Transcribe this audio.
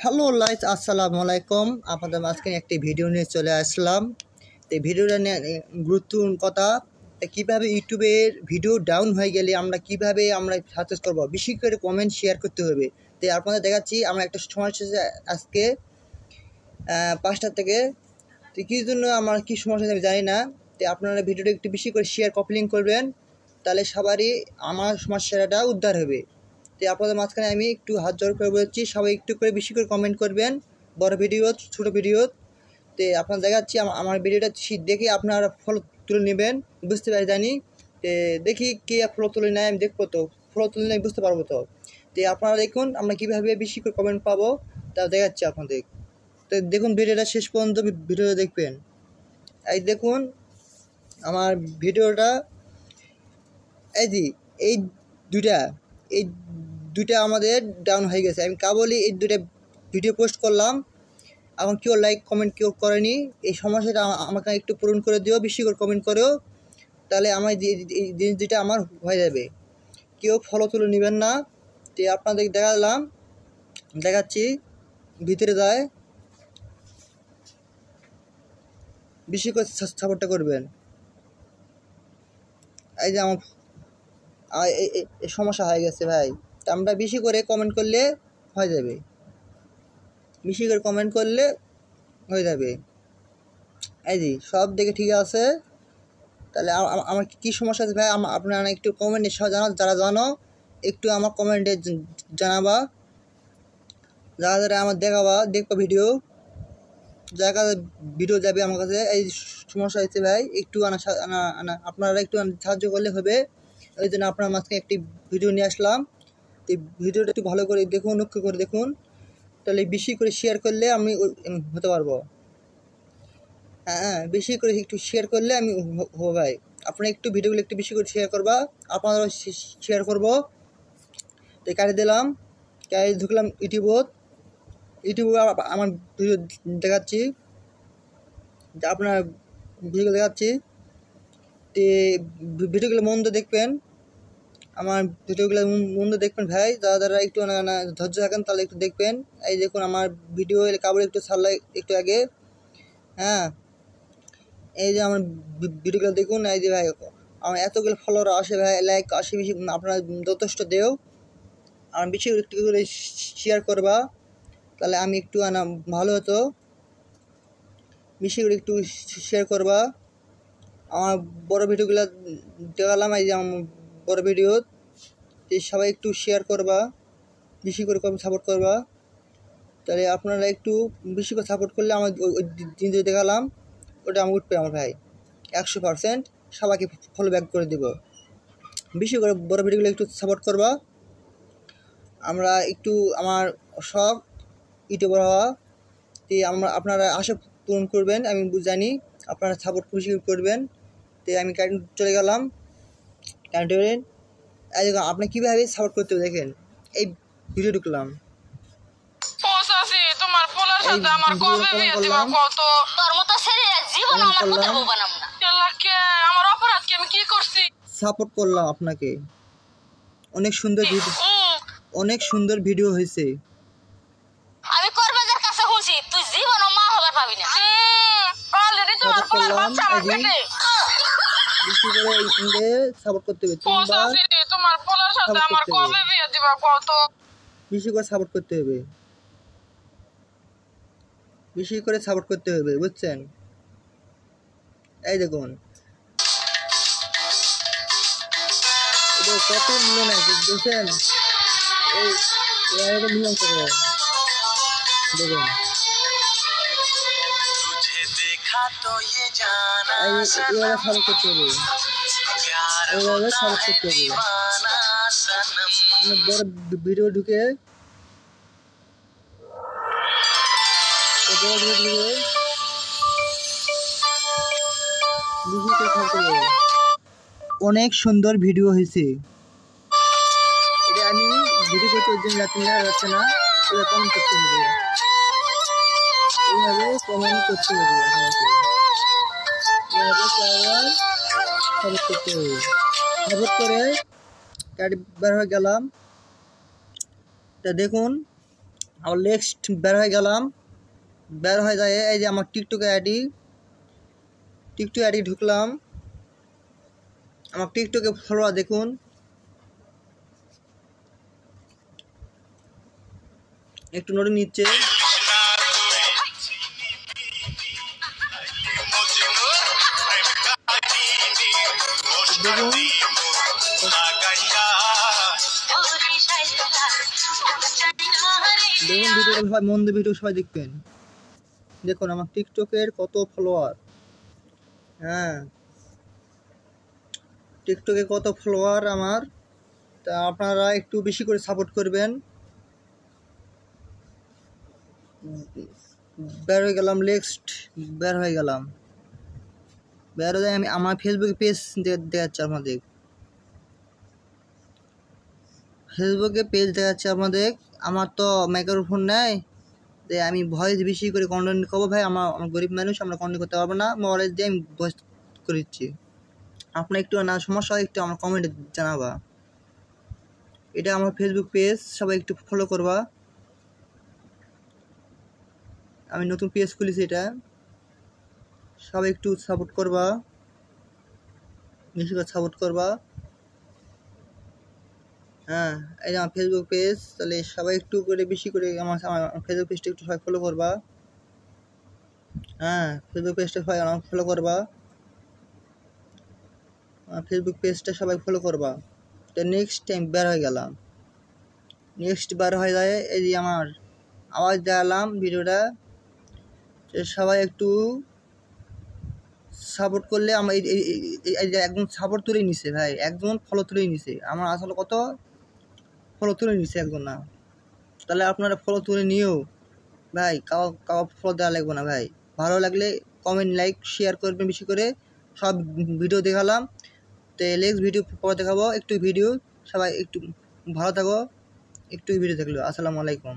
Hello lines, আসসালামু আলাইকুম। আপনাদের মাঝখানে একটি ভিডিও নিয়ে চলে আসলাম। এই ভিডিওটা নিয়ে গুরুত্বপূর্ণ কথা, কীভাবে ইউটিউবের ভিডিও ডাউন হয়ে গেলে আমরা সাকসেস করবো, বেশি করে কমেন্ট শেয়ার করতে হবে। তো আপনাদের দেখাচ্ছি আমরা একটা সমস্যা আজকে 5টা থেকে। তো কী জন্য আমার কী সমস্যা আমি জানি না। তো আপনারা ভিডিওটা একটু বেশি করে শেয়ার কপি লিঙ্ক করবেন, তাহলে সবারই আমার সমস্যাটা উদ্ধার হবে। তো আপনাদের মাঝখানে আমি একটু হাত জোড় করে বলছি, সবাই একটু করে বেশি করে কমেন্ট করবেন, বড় ভিডিও ছোটো ভিডিও। তো আপনার দেখাচ্ছি আমার ভিডিওটা দেখে আপনারা ফলো তুলে নেবেন, বুঝতে পারি জানি। তো দেখি কে ফলো তুলে নেয়, আমি দেখবো, তো ফলো তুলে নেয় বুঝতে পারবো। তো আপনারা দেখুন আমরা কীভাবে বেশি করে কমেন্ট পাবো, তা দেখাচ্ছি আপনাদের। তো দেখুন ভিডিওটা শেষ পর্যন্ত ভিডিওটা দেখবেন। এই দেখুন আমার ভিডিওটা, এই দুইটা আমাদের ডাউন হয়ে গেছে। আমি কেবলই এই দুইটা ভিডিও পোস্ট করলাম, এখন কেউ লাইক কমেন্ট কেউ করেনি। এই সমস্যাটা আমাকে একটু পূরণ করে দিও, বেশি করে কমেন্ট করো, তাহলে আমার এই জিনিস দুইটা আমার হয়ে যাবে। কেউ ফলো তুলে নেবেন না। তো আপনাদের দেখাচ্ছি ভিতরে যায়, বেশি করে সাপোর্টটা করবেন। এই যে আমার এই সমস্যা হয়ে গেছে ভাই। তো আমরা বেশি করে কমেন্ট করলে হয়ে যাবে, বেশি করে কমেন্ট করলে হয়ে যাবে। এই যে সব দেখে ঠিক আছে। তাহলে আমার কী সমস্যা আছে ভাই, আপনারা একটু কমেন্টে যারা জানো একটু আমার কমেন্টে জানাবা, যারা আমার দেখবা ভিডিও, যার কাছে ভিডিও যাবে আমার কাছে। এই সমস্যা হয়েছে ভাই, একটু আপনারা একটু সাহায্য করলে হবে। ওই জন্য আপনার মাঝখানে একটি ভিডিও নিয়ে আসলাম। এই ভিডিওটা একটু ভালো করে দেখুন, লক্ষ্য করে দেখুন, তাহলে বেশি করে শেয়ার করলে আমি হতে পারবো। হ্যাঁ, বেশি করে একটু শেয়ার করলে আমি হবো ভাই। আপনারা একটু ভিডিওগুলো একটু বেশি করে শেয়ার করবা, আপনারা শেয়ার করবো। তো কাটে দিলাম, কাটে ঢুকলাম ইউটিউবে আমার ভিডিও দেখাচ্ছি, আপনার ভিডিওগুলো দেখাচ্ছি। তো ভিডিওগুলো মন্দ দেখবেন, আমার ভিডিওগুলো মন্দ দেখবেন ভাই। যারা একটু ধৈর্য থাকেন তাহলে একটু দেখবেন। এই দেখুন আমার ভিডিও কাবড় একটু ছাড়লে একটু আগে। হ্যাঁ, এই যে আমার ভিডিওগুলো দেখুন। এই যে ভাই আমার এতগুলো ফলোয়ার আসে ভাই, লাইক আসে বেশি, আপনারা যথেষ্ট দেও। আর বেশি একটু করে শেয়ার করবা, তাহলে আমি একটু ভালো হতো। বেশি করে একটু শেয়ার করবা। আমার বড় ভিডিওগুলো দেখালাম, এই যে আমার বড় ভিডিও, সবাই একটু শেয়ার করবা, বেশি করে সাপোর্ট করবা। তাহলে আপনারা একটু বেশি করে সাপোর্ট করলে আমার ওই দিন যে দেখালাম ওটা আমি উঠবে আমার ভাই 100%। সবাইকে ফলো ব্যাক করে দেব। বেশি করে বড় ভিডিওগুলো একটু সাপোর্ট করবা। আমরা একটু আমার শখ ইউটিউবার হওয়া, আপনারা আশা পূরণ করবেন, আমি জানি আপনারা সাপোর্ট খুশি করবেন। তো আমি কারেন্ট চলে গেলাম, কারেন্ট আপনি কীভাবে সাপোর্ট করতে হবে দেখেন। এই ভিডিও ঢুকলাম, সাপোর্ট করলাম আপনাকে। অনেক সুন্দর ভিডিও হয়েছে। আমি করবাদের কাছে খুশি, তুই জীবন মা হবার পাবি না। অলরেডি তো বাচ্চা আছে। সাপোর্ট করতে হবে, তোমার পোলার সাথে আমার কবে বিয়ে দিবা কত? বেশি করে সাপোর্ট করতে হবে, বেশি করে সাপোর্ট করতে হবে, বুঝছেন? এই দেখুন কত মিলিয়ন আছে, বুঝছেন? এই মিলিয়ন করে দেখুন। এইভাবে সাপোর্ট করতে হবে, এইভাবে সাপোর্ট করতে হবে। বড় ভিডিও ঢুকে অনেক সুন্দর ভিডিও হয়েছে। এটা আমি ভিডিও করতে ওর জন্য যাচ্ছে না, এটা কমেন্ট করতে হবে, এইভাবে কমেন্ট করতে হবে, সাপোর্ট করতে হবে। সাপোর্ট করে কাটি বের হয়ে গেলাম। তা দেখুন আবার নেক্সট বের হয়ে গেলাম, বের হয়ে যায় এই যে আমার টিকটক আইডি ঢুকলাম। আমার টিকটকে ফলোয়ার দেখুন, একটু নড়ে নিচ্ছে। দেখুন ভিডিওটা সবাই মন দিয়ে ভিডিও সবাই দেখবেন। দেখুন আমার টিকটকের কত ফলোয়ার, হ্যাঁ টিকটকে কত ফলোয়ার আমার। তা আপনারা একটু বেশি করে সাপোর্ট করবেন। বের হয়ে গেলাম, নেক্সট বের হয়ে গেলাম, বের হয়ে আমি আমার ফেসবুকে পেজ দেখাচ্ছে আপনাদের, ফেসবুকে পেজ দেখাচ্ছে আপনাদের। আমার তো মাইক্রোফোন নেই, তাই আমি ভয়েস বেশি করে কন্টেন্ট করবো ভাই। আমার গরিব মানুষ, আমরা কন্টেন্ট করতে পারবো না, মোবাইল দিয়ে আমি ভয়েস করে দিচ্ছি। আপনার একটু না সমস্যা হয় একটু আমার কমেন্টে জানাবা। এটা আমার ফেসবুক পেজ, সবাই একটু ফলো করবা। আমি নতুন পেজ খুলেছি, এটা সবাই একটু সাপোর্ট করবা, বেশি করে সাপোর্ট করবা। হ্যাঁ এই যে আমার ফেসবুক পেজ, তাহলে সবাই একটু করে বেশি করে আমার ফেসবুক পেজটা একটু সবাই ফলো করবা। হ্যাঁ ফেসবুক পেজটা সবাই আমার ফলো করবা, ফেসবুক পেজটা সবাই ফলো করবা। তো নেক্সট টাইম বের হয়ে গেলাম, নেক্সট বার হয়ে যায় এই যে আমার আওয়াজ দেখালাম ভিডিওটা। সবাই একটু সাপোর্ট করলে আমার এই যে একজন সাপোর্ট তুলে নিছে ভাই, একজন ফলো তুলে নিছে। আমার আসলে কত ফলো তুলে নিছে একজন না, তাহলে আপনারা ফলো তুলে নিও ভাই। কাউ ফলো দেওয়া লাগবে না ভাই। ভালো লাগলে কমেন্ট লাইক শেয়ার করবেন বেশি করে। সব ভিডিও দেখালাম, তো নেক্সট ভিডিও পরে দেখাবো। একটু ভিডিও সবাই একটু ভালো থাকো, একটু ভিডিও দেখলো। আসসালামু আলাইকুম।